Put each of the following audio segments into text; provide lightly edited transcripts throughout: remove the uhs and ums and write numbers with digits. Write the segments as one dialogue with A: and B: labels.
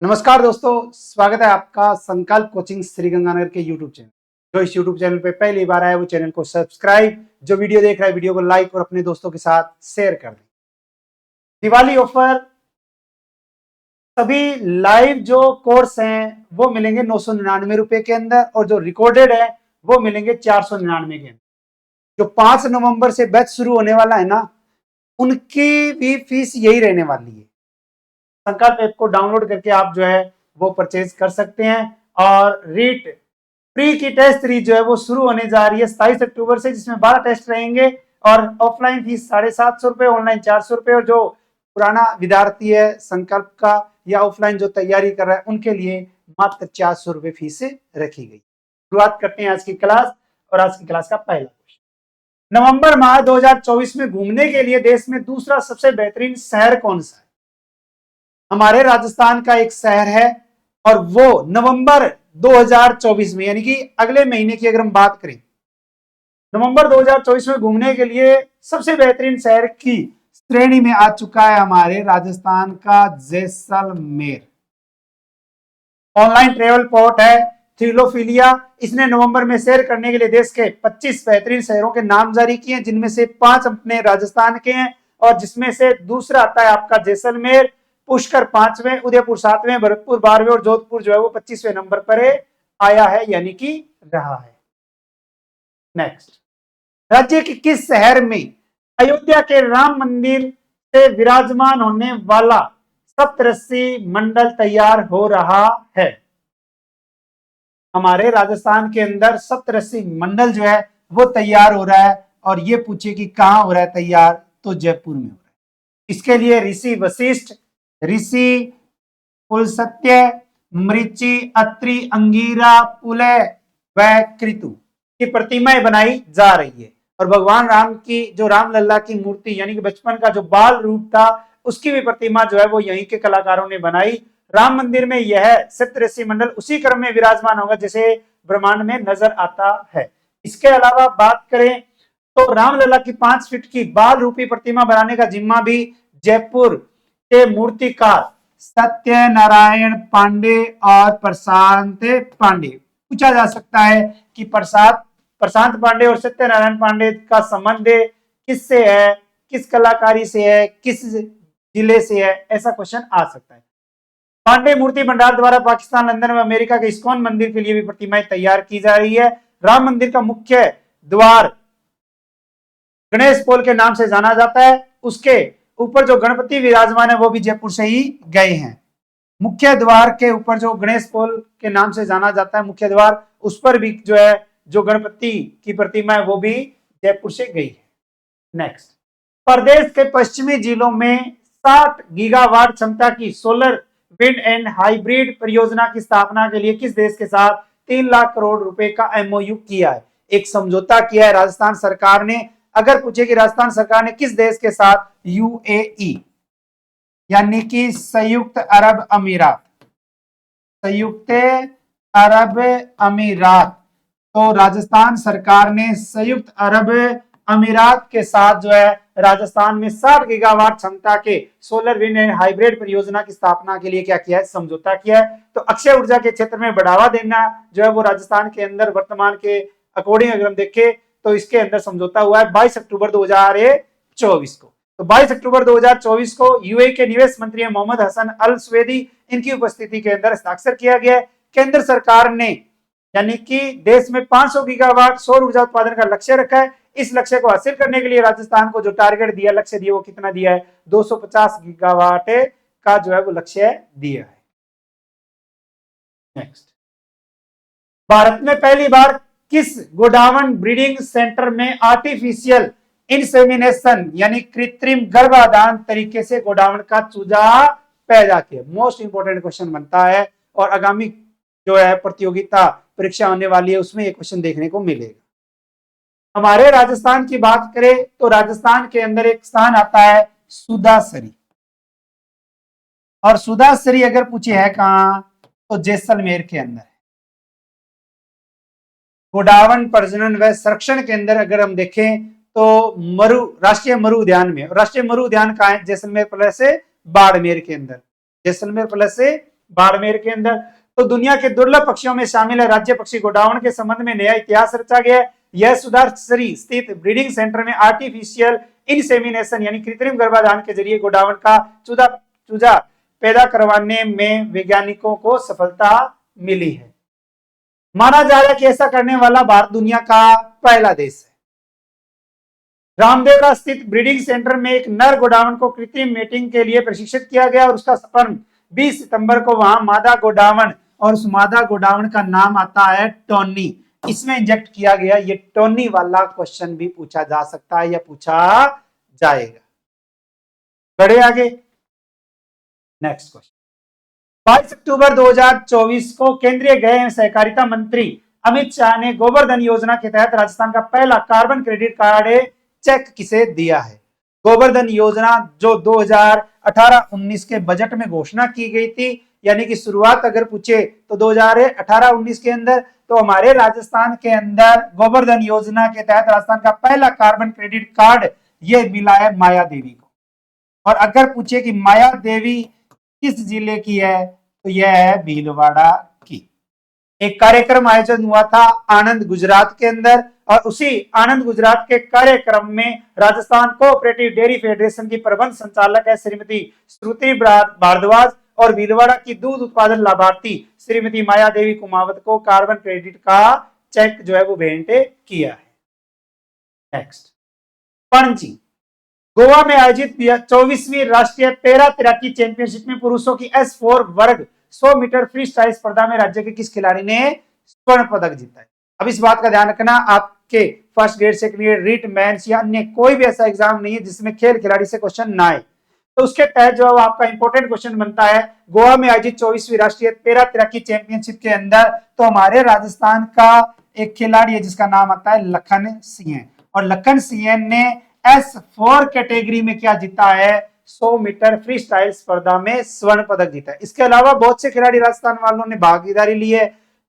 A: नमस्कार दोस्तों, स्वागत है आपका संकल्प कोचिंग श्रीगंगानगर के यूट्यूब चैनल। जो इस यूट्यूब चैनल पे पहली बार आया वो चैनल को सब्सक्राइब, जो वीडियो देख रहा है वीडियो को लाइक और अपने दोस्तों के साथ शेयर कर दें। दिवाली ऑफर सभी लाइव जो कोर्स हैं वो मिलेंगे 999 रुपए के अंदर और जो रिकॉर्डेड है वो मिलेंगे 499 के अंदर। जो 5 नवंबर से बैच शुरू होने वाला है ना, उनकी भी फीस यही रहने वाली है। संकल्प ऐप को डाउनलोड करके आप जो है वो परचेज कर सकते हैं। और रीट प्री की टेस्ट सीरीज जो है वो शुरू होने जा रही है 27 अक्टूबर से, जिसमें 12 टेस्ट रहेंगे और ऑफलाइन फीस 750 रुपए, ऑनलाइन 400 रुपए। और जो पुराना विद्यार्थी है संकल्प का या ऑफलाइन जो तैयारी कर रहा है उनके लिए मात्र 400 रुपए फीस रखी गई। शुरुआत करते हैं आज की क्लास। और आज की क्लास का पहला क्वेश्चन, नवंबर माह 2024 में घूमने के लिए देश में दूसरा सबसे बेहतरीन शहर कौन सा है? हमारे राजस्थान का एक शहर है और वो नवंबर 2024 में, यानी कि अगले महीने की अगर हम बात करें, नवंबर 2024 में घूमने के लिए सबसे बेहतरीन शहर की श्रेणी में आ चुका है हमारे राजस्थान का जैसलमेर। ऑनलाइन ट्रेवल पोर्ट है थ्रिलोफिलिया। इसने नवंबर में सैर करने के लिए देश के 25 बेहतरीन शहरों के नाम जारी किए, जिनमें से 5 अपने राजस्थान के हैं और जिसमें से दूसरा आता है आपका जैसलमेर, पुष्कर 5वें, उदयपुर 7वें, भरतपुर 12वें और जोधपुर जो है वो 25वें नंबर पर आया है, यानी कि रहा है। नेक्स्ट, राज्य के किस शहर में अयोध्या के राम मंदिर से विराजमान होने वाला सप्तऋषि मंडल तैयार हो रहा है? हमारे राजस्थान के अंदर सप्तऋषि मंडल जो है वो तैयार हो रहा है। और ये पूछे कि कहां हो रहा है तैयार, तो जयपुर में हो रहा है। इसके लिए ऋषि वशिष्ठ, ऋषि पुलस्त्य, मृचि, अत्रि, अंगीरा, पुलय व कृतु की प्रतिमाएं बनाई जा रही है। और भगवान राम की जो रामलला की मूर्ति, यानी कि बचपन का जो बाल रूप था, उसकी भी प्रतिमा जो है वो यहीं के कलाकारों ने बनाई। राम मंदिर में यह सप्तऋषि मंडल उसी क्रम में विराजमान होगा जैसे ब्रह्मांड में नजर आता है। इसके अलावा बात करें तो रामलला की 5 फीट की बाल रूपी प्रतिमा बनाने का जिम्मा भी जयपुर के मूर्तिकार सत्यनारायण पांडे और प्रशांत पांडे। पूछा जा सकता है कि प्रशांत पांडे और सत्यनारायण पांडे का संबंध किससे है, किस कलाकारी से है, किस जिले से है, ऐसा क्वेश्चन आ सकता है। पांडे मूर्ति भंडार द्वारा पाकिस्तान, लंदन व अमेरिका के इस्कॉन मंदिर के लिए भी प्रतिमाएं तैयार की जा रही है। राम मंदिर का मुख्य द्वार गणेश पोल के नाम से जाना जाता है। उसके ऊपर जो गणपति विराजमान है वो भी जयपुर से ही गए हैं। मुख्य द्वार के ऊपर जो गणेश पोल के नाम से जाना जाता है मुख्य द्वार, उस पर भी जो है जो गणपति की प्रतिमा है वो भी जयपुर से गई है। नेक्स्ट, प्रदेश के पश्चिमी जिलों में 60 गीगावाट क्षमता की सोलर विंड एंड हाइब्रिड परियोजना की स्थापना के लिए किस देश के साथ 3 लाख करोड़ रुपए का एमओयू किया है? एक समझौता किया है राजस्थान सरकार ने। अगर पूछे कि राजस्थान सरकार ने किस देश के साथ, यूएई यानी कि संयुक्त अरब अमीरात, संयुक्त अरब अमीरात। तो राजस्थान सरकार ने संयुक्त अरब अमीरात के साथ जो है राजस्थान में 60 गीगावाट क्षमता के सोलर विंड एंड हाइब्रिड परियोजना की स्थापना के लिए क्या किया है, समझौता किया है। तो अक्षय ऊर्जा के क्षेत्र में बढ़ावा देना जो है वो राजस्थान के अंदर वर्तमान के अकॉर्डिंग अगर हम देखें तो इसके अंदर समझौता हुआ है 22 अक्टूबर 2024 को। तो 22 अक्टूबर 2024 को यूएई के निवेश मंत्री मोहम्मद हसन अल स्वेदी, इनकी उपस्थिति के अंदर हस्ताक्षर किया गया। केंद्र सरकार ने यानी कि देश में 500 गीगावाट सौर ऊर्जा उत्पादन का लक्ष्य रखा है। इस लक्ष्य को हासिल करने के लिए राजस्थान को जो टारगेट दिया, लक्ष्य दिया, वो कितना दिया है, 250 गीगावाट का जो है वो लक्ष्य दिया है। नेक्स्ट, भारत में पहली बार किस गोडावण ब्रीडिंग सेंटर में आर्टिफिशियल इंसेमिनेशन यानी कृत्रिम गर्भाधान तरीके से गोडावण का चूजा पैदा किया? मोस्ट इंपोर्टेंट क्वेश्चन बनता है और आगामी जो है प्रतियोगिता परीक्षा होने वाली है उसमें एक क्वेश्चन देखने को मिलेगा। हमारे राजस्थान की बात करें तो राजस्थान के अंदर एक स्थान आता है सुदासरी। और सुदासरी अगर पूछे है कहां, तो जैसलमेर के अंदर है। गोडावण प्रजनन व संरक्षण के अंदर अगर हम देखें तो राष्ट्रीय मरु उद्यान में, राष्ट्रीय मरु उद्यान कहां है, जैसलमेर प्लस बाड़मेर के अंदर, जैसलमेर प्लस बाड़मेर के अंदर। तो दुनिया के दुर्लभ पक्षियों में शामिल है राज्य पक्षी गोडावण के संबंध में नया इतिहास रचा गया है। यह सुधारसरी स्थित ब्रीडिंग सेंटर में आर्टिफिशियल इंसेमिनेशन यानी कृत्रिम गर्भाधान के जरिए गोडावण का चूजा पैदा करवाने में वैज्ञानिकों को सफलता मिली है। माना जा रहा है कि ऐसा करने वाला भारत दुनिया का पहला देश है। रामदेवरा स्थित ब्रीडिंग सेंटर में एक नर गोडावण को कृत्रिम मेटिंग के लिए प्रशिक्षित किया गया और उसका स्पर्म 20 सितंबर को वहां मादा गोडावण, और उस मादा गोडावण का नाम आता है टोनी, इसमें इंजेक्ट किया गया। ये टोनी वाला क्वेश्चन भी पूछा जा सकता है या पूछा जाएगा। बढ़े आगे, नेक्स्ट क्वेश्चन। 22 अक्टूबर 2024 को केंद्रीय गृह एवं सहकारिता मंत्री अमित शाह ने गोवर्धन योजना के तहत राजस्थान का पहला कार्बन क्रेडिट कार्ड चेक किसे दिया है? गोवर्धन योजना जो 2018-19 के बजट में घोषणा की गई थी, यानी कि शुरुआत अगर पूछे तो 2018-19 के अंदर, तो हमारे राजस्थान के अंदर गोवर्धन योजना के तहत राजस्थान का पहला कार्बन क्रेडिट कार्ड ये मिला है माया देवी को। और अगर पूछे कि माया देवी किस जिले की है, तो यह है भीलवाड़ा की। एक कार्यक्रम आयोजन हुआ था आनंद गुजरात के अंदर, और उसी आनंद गुजरात के कार्यक्रम में राजस्थान कोऑपरेटिव डेयरी फेडरेशन की प्रबंध संचालक है श्रीमती श्रुति भारद्वाज, और भीलवाड़ा की दूध उत्पादन लाभार्थी श्रीमती माया देवी कुमावत को कार्बन क्रेडिट का चेक जो है वो भेंट किया है। नेक्स्ट, पणजी। गोवा में आयोजित 24वीं राष्ट्रीय पैरा तैराकी चैंपियनशिप में पुरुषों की S4 वर्ग 100 मीटर फ्री स्टाइल स्पर्धा में राज्य के किस खिलाड़ी ने स्वर्ण पदक जीता है? अब इस बात का ध्यान रखना, आपके first grade, second grade, REET, mains या अन्य कोई भी ऐसा एग्जाम नहीं है जिसमें खेल खिलाड़ी से क्वेश्चन ना आए, तो उसके तहत जो है आपका इंपॉर्टेंट क्वेश्चन बनता है गोवा में आयोजित 24वीं राष्ट्रीय पैरा तैराकी चैंपियनशिप के अंदर। तो हमारे राजस्थान का एक खिलाड़ी है जिसका नाम आता है लखन सिंह, और लखन सिंह ने S4 कैटेगरी में क्या जीता है? 100 मीटर फ्री स्टाइल स्पर्धा में स्वर्ण पदक जीता है। इसके अलावा बहुत से खिलाड़ी राजस्थान वालों ने भागीदारी ली है,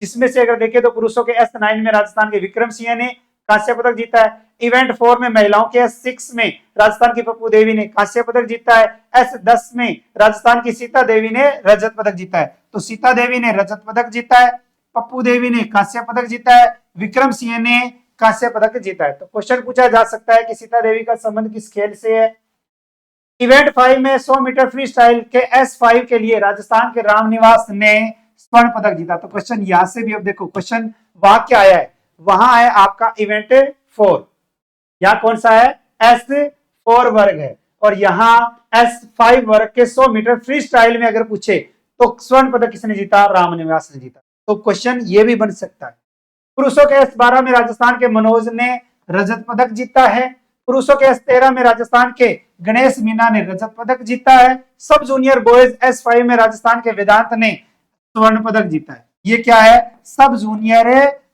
A: जिसमें से अगर देखें तो पुरुषों के S9 में राजस्थान के विक्रम सिंह ने कांस्य पदक जीता है। इवेंट 4 में महिलाओं के S6 में राजस्थान की पप्पू देवी ने कांस्य पदक जीता है। S10 में राजस्थान की सीता देवी ने रजत पदक जीता है। तो सीता देवी ने रजत पदक जीता है, पप्पू देवी ने कांस्य पदक जीता है, विक्रम सिंह ने कांस्य पदक जीता है। तो क्वेश्चन पूछा जा सकता है कि सीता देवी का संबंध किस खेल से है? इवेंट 5 में 100 मीटर फ्री स्टाइल के S5 के लिए राजस्थान के रामनिवास ने स्वर्ण पदक जीता। तो क्वेश्चन यहां से भी अब देखो, क्वेश्चन वहां क्या आया है? वहां है आपका इवेंट 4, यहां कौन सा है? S4 वर्ग है, और यहां S5 वर्ग के 100 मीटर फ्री स्टाइल में अगर पूछे तो स्वर्ण पदक किसने जीता? रामनिवास ने जीता। तो क्वेश्चन ये भी बन सकता है। पुरुषों के S12 में राजस्थान के मनोज ने रजत पदक जीता है। पुरुषों के S13 में राजस्थान के गणेश मीना ने रजत पदक जीता है। सब जूनियर बॉयज S5 में राजस्थान के वेदांत ने स्वर्ण पदक जीता है। ये क्या है? सब जूनियर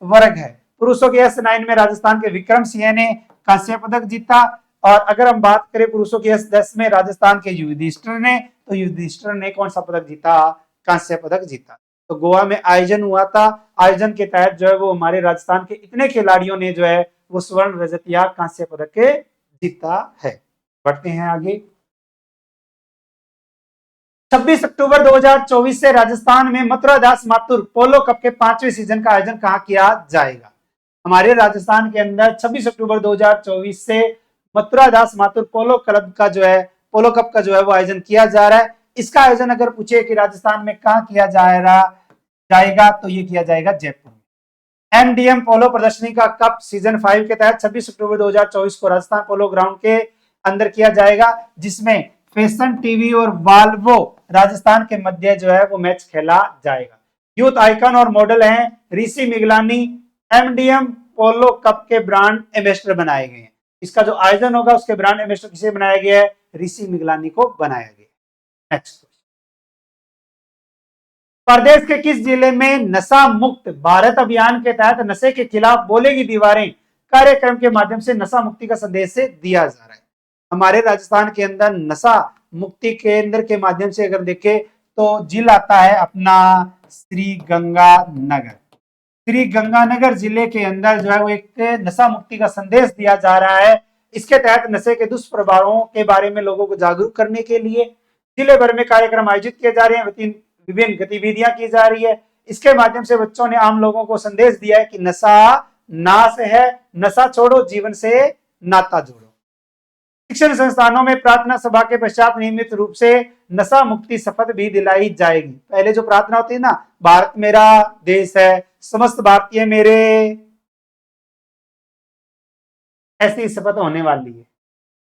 A: वर्ग है। पुरुषों के S9 में राजस्थान के विक्रम सिंह ने कांस्य पदक जीता, और अगर हम बात करें पुरुषों के S10 में राजस्थान के युधिष्ठिर ने, तो युधिष्ठिर ने कौन सा पदक जीता? कांस्य पदक जीता। तो गोवा में आयोजन हुआ था, आयोजन के तहत जो है वो हमारे राजस्थान के इतने खिलाड़ियों ने जो है वो स्वर्ण, रजत या कांस्य पदक जीता है। बढ़ते हैं आगे। 26 अक्टूबर 2024 से राजस्थान में मथुरा दास माथुर पोलो कप के 5वें सीजन का आयोजन कहां किया जाएगा? हमारे राजस्थान के अंदर 26 अक्टूबर 2024 से मथुरा दास माथुर पोलो क्लब का जो है, पोलो कप का जो है वो आयोजन किया जा रहा है। इसका आयोजन अगर पूछे कि राजस्थान में कहां किया जाएगा, तो ये किया जाएगा जयपुर में। MDM पोलो प्रदर्शनी का कप सीजन 5 के तहत 26 अक्टूबर 2024 को राजस्थान पोलो ग्राउंड के अंदर किया जाएगा, जिसमें फैशन टीवी और वाल्वो राजस्थान के मध्य जो है वो मैच खेला जाएगा। यूथ आइकन और मॉडल हैं ऋषि मिगलानी, MDM पोलो कप के ब्रांड एम्बेसडर बनाए गए हैं। इसका जो आयोजन होगा उसके ब्रांड एम्बेसडर किसे बनाया गया है? ऋषि मिगलानी को बनाया गया। नेक्स्ट, प्रदेश के किस जिले में नशा मुक्त भारत अभियान के तहत नशे के खिलाफ बोलेगी दीवारें कार्यक्रम के माध्यम से नशा मुक्ति का संदेश दिया जा रहा है? हमारे राजस्थान के अंदर नशा मुक्ति केंद्र के माध्यम से अगर देखें तो जिला आता है अपना श्री गंगानगर। श्री गंगानगर जिले के अंदर जो है वो एक नशा मुक्ति का संदेश दिया जा रहा है। इसके तहत नशे के दुष्प्रभावों के बारे में लोगों को जागरूक करने के लिए जिले भर में कार्यक्रम आयोजित किए जा रहे हैं। विभिन्न गतिविधियां की जा रही है। इसके माध्यम से बच्चों ने आम लोगों को संदेश दिया है कि नशा नाश है, नशा छोड़ो, जीवन से नाता जोड़ो। शिक्षण संस्थानों में प्रार्थना सभा के पश्चात नियमित रूप से नशा मुक्ति शपथ भी दिलाई जाएगी। पहले जो प्रार्थना होती है ना, भारत मेरा देश है, समस्त भारतीय मेरे, ऐसी शपथ होने वाली है।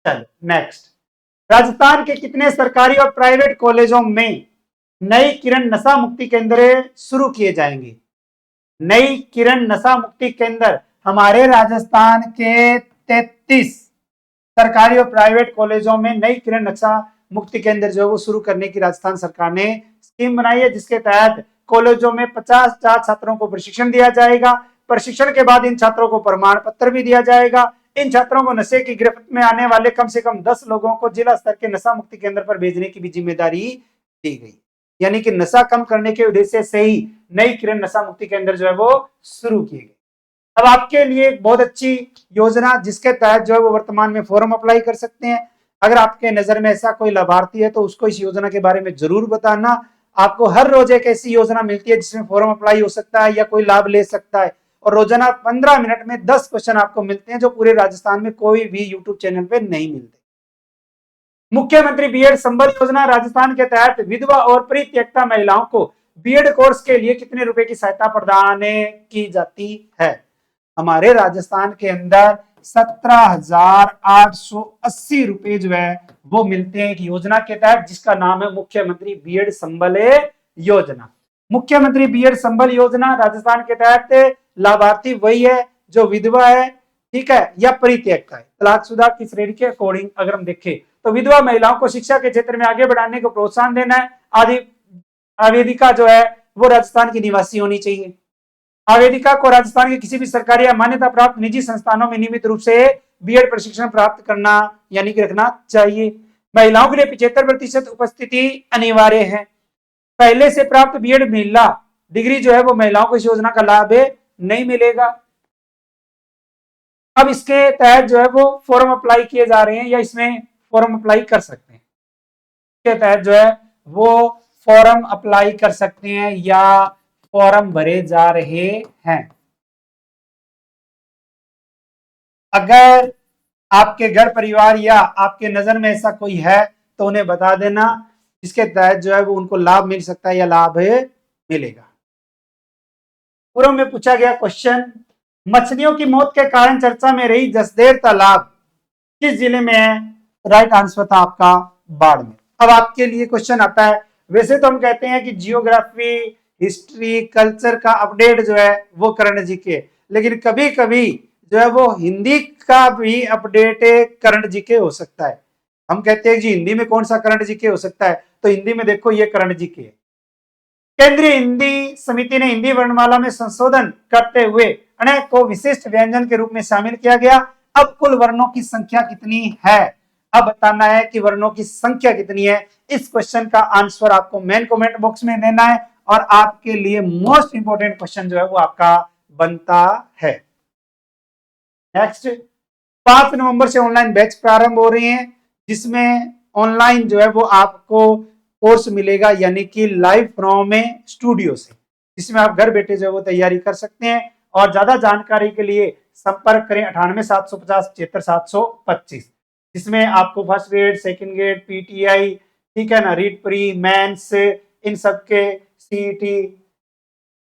A: चलो नेक्स्ट, राजस्थान के कितने सरकारी और प्राइवेट कॉलेजों में नई किरण नशा मुक्ति केंद्र शुरू किए जाएंगे? नई किरण नशा मुक्ति केंद्र हमारे राजस्थान के 33 सरकारी और प्राइवेट कॉलेजों में नई किरण नशा मुक्ति केंद्र जो है वो शुरू करने की राजस्थान सरकार ने स्कीम बनाई है, जिसके तहत कॉलेजों में 50 छात्रों को प्रशिक्षण दिया जाएगा। प्रशिक्षण के बाद इन छात्रों को प्रमाण पत्र भी दिया जाएगा। इन छात्रों को नशे की गिरफ्त में आने वाले कम से कम 10 लोगों को जिला स्तर के नशा मुक्ति केंद्र पर भेजने की भी जिम्मेदारी दी गई। यानी कि नशा कम करने के उद्देश्य से ही नई किरण नशा मुक्ति केंद्र जो है वो शुरू किए गए। अब आपके लिए एक बहुत अच्छी योजना, जिसके तहत जो है वो वर्तमान में फॉर्म अप्लाई कर सकते हैं। अगर आपके नजर में ऐसा कोई लाभार्थी है तो उसको इस योजना के बारे में जरूर बताना। आपको हर रोज एक ऐसी योजना मिलती है जिसमें फॉर्म अप्लाई हो सकता है या कोई लाभ ले सकता है, और रोजाना 15 मिनट में 10 क्वेश्चन आपको मिलते हैं जो पूरे राजस्थान में कोई भी यूट्यूब चैनल पे नहीं मिलते। मुख्यमंत्री बीएड संबल योजना राजस्थान के तहत विधवा और परित्यक्ता महिलाओं को बीएड कोर्स के लिए कितने रुपए की सहायता प्रदान की जाती है? हमारे राजस्थान के अंदर 17,880 रुपए जो है वो मिलते हैं एक योजना के तहत, जिसका नाम है मुख्यमंत्री बीएड संबल योजना। मुख्यमंत्री बीएड संबल योजना राजस्थान के तहत लाभार्थी वही है जो विधवा है, ठीक है, या परित्यक्ता है। तलाकशुदा की श्रेणी के अकॉर्डिंग अगर हम देखें तो विधवा महिलाओं को शिक्षा के क्षेत्र में आगे बढ़ाने को प्रोत्साहन देना है। आवेदिका जो है वो राजस्थान की निवासी होनी चाहिए। आवेदिका को राजस्थान के किसी भी सरकारी या मान्यता प्राप्त निजी संस्थानों में नियमित रूप से बीएड प्रशिक्षण प्राप्त करना यानी कि रखना चाहिए। महिलाओं के लिए 75% उपस्थिति अनिवार्य है। पहले से प्राप्त बीएड महिला डिग्री जो है वो महिलाओं को इस योजना का लाभ नहीं मिलेगा। अब इसके तहत जो है वो फॉर्म अप्लाई किए जा रहे हैं या इसमें फॉर्म अप्लाई कर सकते हैं। इसके तहत जो है वो फॉर्म अप्लाई कर सकते हैं या फॉर्म भरे जा रहे हैं। अगर आपके घर परिवार या आपके नजर में ऐसा कोई है तो उन्हें बता देना, इसके तहत जो है वो उनको लाभ मिल सकता है या लाभ मिलेगा। पूर्व में पूछा गया क्वेश्चन, मछलियों की मौत के कारण चर्चा में रही जसदेर तालाब किस जिले में है? राइट आंसर था आपका बाड़मेर। अब आपके लिए क्वेश्चन आता है, वैसे तो हम कहते हैं कि जियोग्राफी, हिस्ट्री, कल्चर का अपडेट जो है वो करंट जीके, लेकिन कभी कभी जो है वो हिंदी का भी अपडेट करंट जीके हो सकता है। हम कहते हैं जी हिंदी में कौन सा करंट जीके हो सकता है, तो हिंदी में देखो ये करंट जीके है। केंद्रीय हिंदी समिति ने हिंदी वर्णमाला में संशोधन करते हुए अण को विशिष्ट व्यंजन के रूप में शामिल किया गया। अब कुल वर्णों की संख्या कितनी है? अब बताना है कि वर्णों की संख्या कितनी है। इस क्वेश्चन का आंसर आपको मेन कमेंट बॉक्स में देना है और आपके लिए मोस्ट इंपोर्टेंट क्वेश्चन जो है वो आपका बनता है। नेक्स्ट, 5 नवंबर से ऑनलाइन बैच प्रारंभ हो रहे हैं, जिसमें ऑनलाइन जो है वो आपको कोर्स मिलेगा यानी कि लाइव फ्रॉम स्टूडियो से, जिसमें आप घर बैठे जो है वो तैयारी कर सकते हैं। और ज्यादा जानकारी के लिए संपर्क करें 98,750,7725, जिसमें आपको first grade, second grade, PTI, ठीक है ना, रीट प्री, मेंस, इन सब के सीईटी,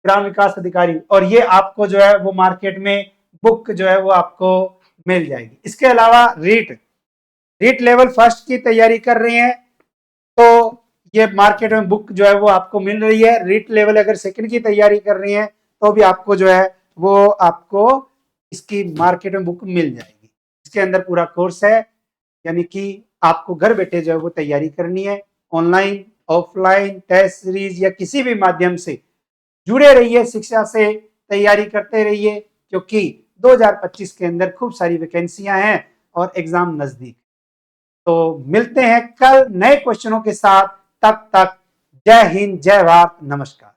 A: ग्राम विकास अधिकारी, और ये आपको जो है वो मार्केट में बुक जो है वो आपको मिल जाएगी। इसके अलावा रीट लेवल फर्स्ट की तैयारी कर रहे हैं तो ये मार्केट में बुक जो है वो आपको मिल रही है। रीट लेवल अगर सेकंड की तैयारी कर रही हैं तो भी आपको जो है वो आपको इसकी मार्केट में बुक मिल जाएगी। इसके अंदर पूरा कोर्स है, यानी कि आपको घर बैठे जो है वो तैयारी करनी है। ऑनलाइन, ऑफलाइन, टेस्ट सीरीज या किसी भी माध्यम से जुड़े रहिए, शिक्षा से तैयारी करते रहिए, क्योंकि 2025 के अंदर खूब सारी वैकेंसियां हैं और एग्जाम नजदीक। तो मिलते हैं कल नए क्वेश्चनों के साथ, तब तक जय हिंद, जय भारत, नमस्कार।